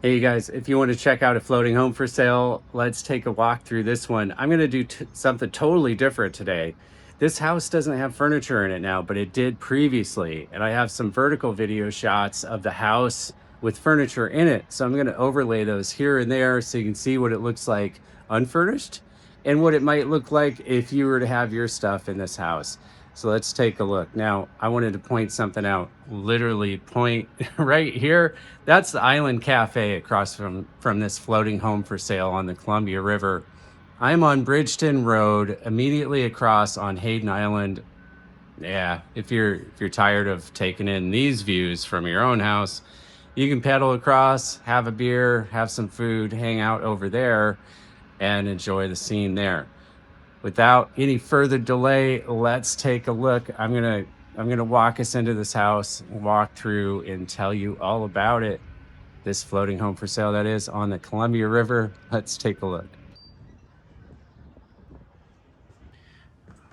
Hey you guys, if you want to check out a floating home for sale, let's take a walk through this one. I'm going to do something totally different today. This house doesn't have furniture in it now, but it did previously. And I have some vertical video shots of the house with furniture in it. So I'm going to overlay those here and there so you can see what it looks like unfurnished and what it might look like if you were to have your stuff in this house. So let's take a look. Now, I wanted to point something out, literally point right here. That's the Island Cafe across from this floating home for sale on the Columbia River. I'm on Bridgeton Road, immediately across on Hayden Island. Yeah, if you're tired of taking in these views from your own house, you can pedal across, have a beer, have some food, hang out over there, and enjoy the scene there. Without any further delay, let's take a look. I'm gonna walk us into this house, walk through, and tell you all about it. This floating home for sale that is on the Columbia River. Let's take a look.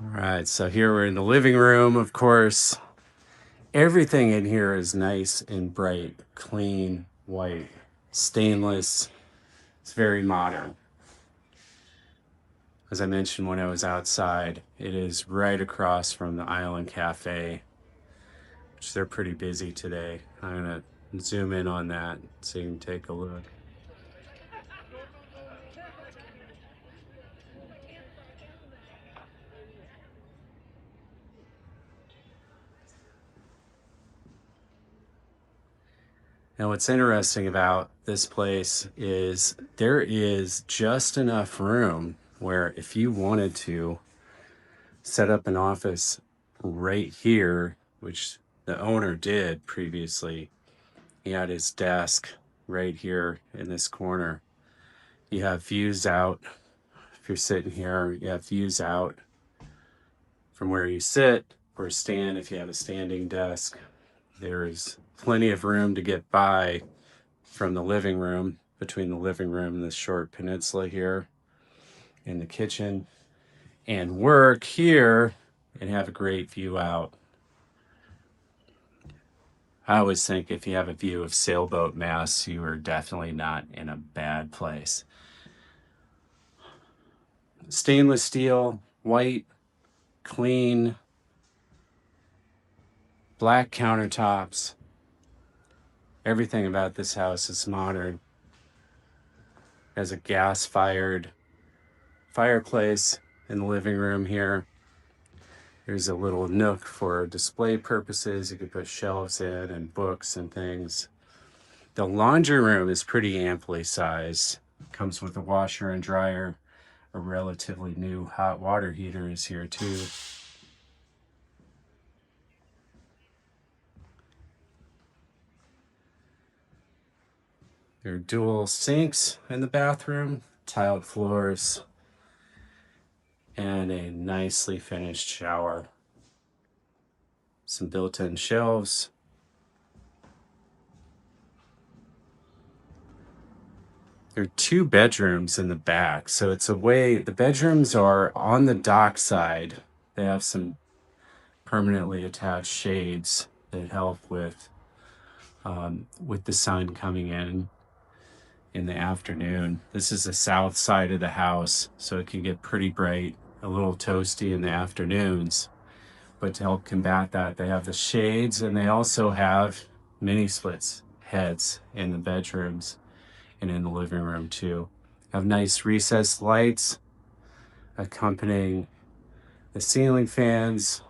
All right, so here we're in the living room, of course. Everything in here is nice and bright, clean, white, stainless. It's very modern. As I mentioned when I was outside, it is right across from the Island Cafe, which they're pretty busy today. I'm gonna zoom in on that so you can take a look. Now, what's interesting about this place is there is just enough room where if you wanted to set up an office right here, which the owner did previously, he had his desk right here in this corner. You have views out. If you're sitting here, you have views out from where you sit or stand if you have a standing desk. There's plenty of room to get by from the living room, between the living room and this short peninsula here, in the kitchen, and work here and have a great view out. I always think if you have a view of Sailboat, Mass, you are definitely not in a bad place. Stainless steel, white, clean, black countertops. Everything about this house is modern. It has a gas-fired fireplace in the living room here. There's a little nook for display purposes. You could put shelves in and books and things. The laundry room is pretty amply sized. Comes with a washer and dryer. A relatively new hot water heater is here too. There are dual sinks in the bathroom, tiled floors, and a nicely finished shower. Some built-in shelves. There are two bedrooms in the back, so it's a way, the bedrooms are on the dock side. They have some permanently attached shades that help with the sun coming in the afternoon. This is the south side of the house, so it can get pretty bright, a little toasty in the afternoons. But to help combat that, they have the shades, and they also have mini splits heads in the bedrooms and in the living room too. Have nice recessed lights accompanying the ceiling fans,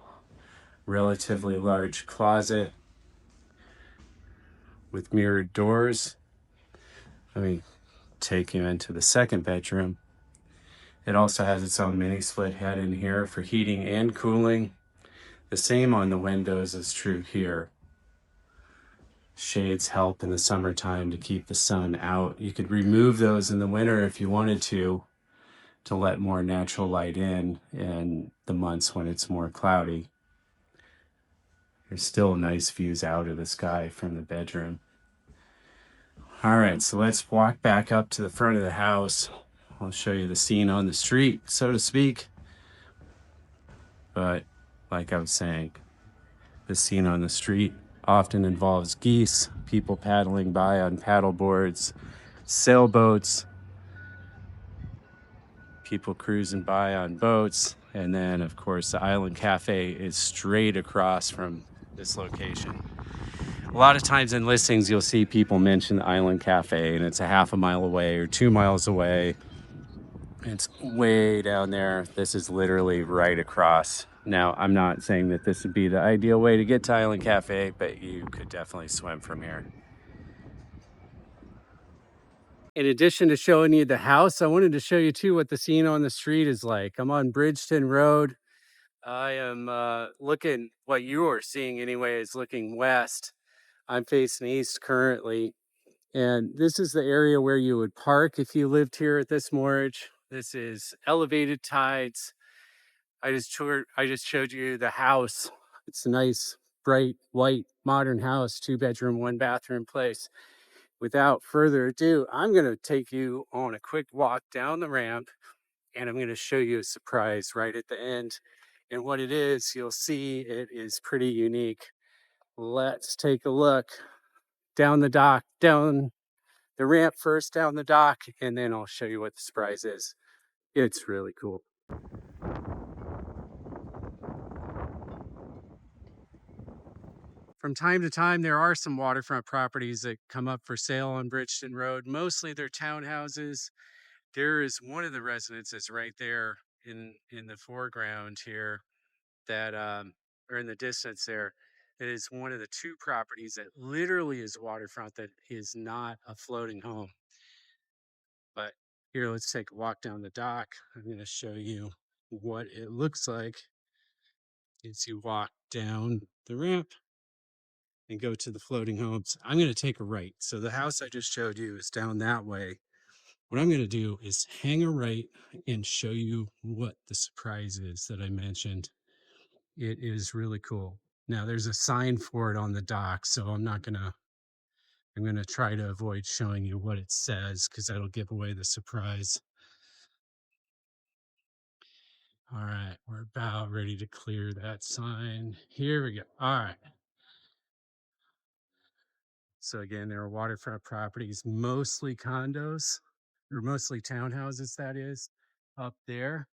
relatively large closet with mirrored doors. Let me take you into the second bedroom. It also has its own mini split head in here for heating and cooling. The same on the windows is true here. Shades help in the summertime to keep the sun out. You could remove those in the winter if you wanted to let more natural light in the months when it's more cloudy. There's still nice views out of the sky from the bedroom. All right, so let's walk back up to the front of the house. I'll show you the scene on the street, so to speak. But like I was saying, the scene on the street often involves geese, people paddling by on paddle boards, sailboats, people cruising by on boats. And then, of course, the Island Cafe is straight across from this location. A lot of times in listings, you'll see people mention the Island Cafe, and it's a half a mile away or 2 miles away. It's way down there. This is literally right across. Now, I'm not saying that this would be the ideal way to get to Island Cafe, but you could definitely swim from here. In addition to showing you the house, I wanted to show you too what the scene on the street is like. I'm on Bridgeton Road. I am looking, what you are seeing anyway, is looking west. I'm facing east currently. And this is the area where you would park if you lived here at this moorage. This is elevated tides. I just showed you the house. It's a nice, bright, white, modern house, 2-bedroom, 1-bathroom place. Without further ado, I'm going to take you on a quick walk down the ramp, and I'm going to show you a surprise right at the end. And what it is, you'll see it is pretty unique. Let's take a look down the dock, down the ramp first, down the dock, and then I'll show you what the surprise is. It's really cool. From time to time, there are some waterfront properties that come up for sale on Bridgeton Road. Mostly they're townhouses. There is one of the residences right there in the foreground here that or in the distance there. It is one of the 2 properties that literally is waterfront that is not a floating home. But here, let's take a walk down the dock. I'm going to show you what it looks like as you walk down the ramp and go to the floating homes. I'm going to take a right. So the house I just showed you is down that way. What I'm going to do is hang a right and show you what the surprise is that I mentioned. It is really cool. Now there's a sign for it on the dock, so I'm going to try to avoid showing you what it says because that'll give away the surprise. All right, we're about ready to clear that sign. Here we go. All right. So again, there are waterfront properties, mostly condos, or mostly townhouses, that is, up there.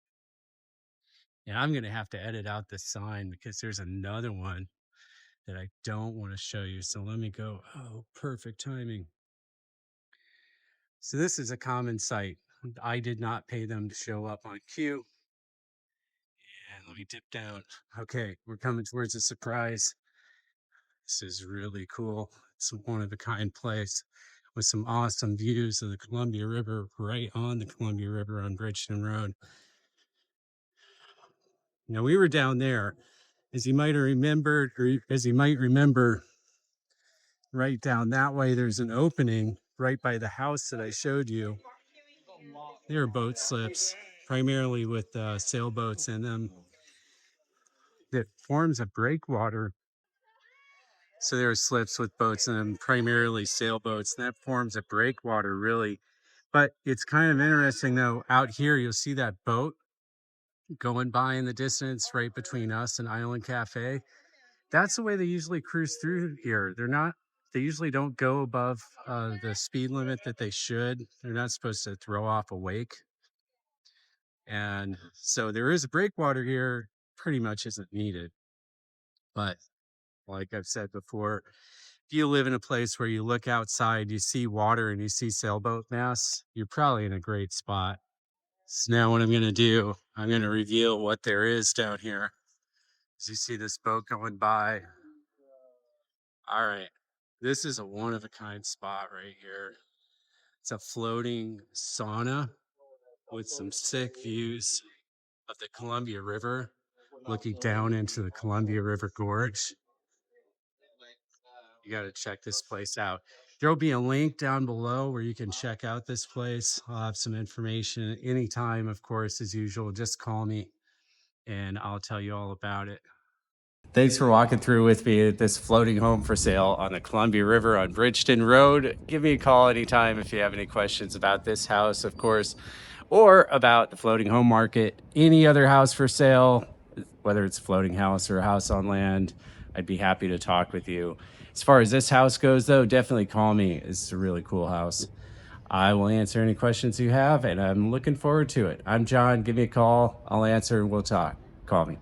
And I'm going to have to edit out this sign because there's another one that I don't want to show you. So let me go. Oh, perfect timing. So this is a common site. I did not pay them to show up on cue. And let me dip down. Okay, we're coming towards a surprise. This is really cool. It's a one-of-a-kind place with some awesome views of the Columbia River, right on the Columbia River on Bridgeton Road. Now we were down there, as you might have remembered, or as you might remember, right down that way, there's an opening right by the house that I showed you. There are boat slips, primarily with sailboats in them, that forms a breakwater. So there are slips with boats in them, primarily sailboats, and that forms a breakwater, really. But it's kind of interesting, though. Out here, you'll see that boat going by in the distance right between us and Island Cafe. That's the way they usually cruise through here. They usually don't go above the speed limit that they should. They're not supposed to throw off a wake. And so there is a breakwater here, pretty much isn't needed. But like I've said before, if you live in a place where you look outside, you see water and you see sailboat masts, you're probably in a great spot. So now what I'm going to do, I'm going to reveal what there is down here. As you see this boat going by. All right, this is a one-of-a-kind spot right here. It's a floating sauna with some sick views of the Columbia River, looking down into the Columbia River Gorge. You got to check this place out. There'll be a link down below where you can check out this place. I'll have some information anytime, of course, as usual. Just call me and I'll tell you all about it. Thanks for walking through with me at this floating home for sale on the Columbia River on Bridgeton Road. Give me a call anytime if you have any questions about this house, of course, or about the floating home market. Any other house for sale, whether it's a floating house or a house on land, I'd be happy to talk with you. As far as this house goes, though, definitely call me. It's a really cool house. I will answer any questions you have, and I'm looking forward to it. I'm John. Give me a call. I'll answer. We'll talk. Call me.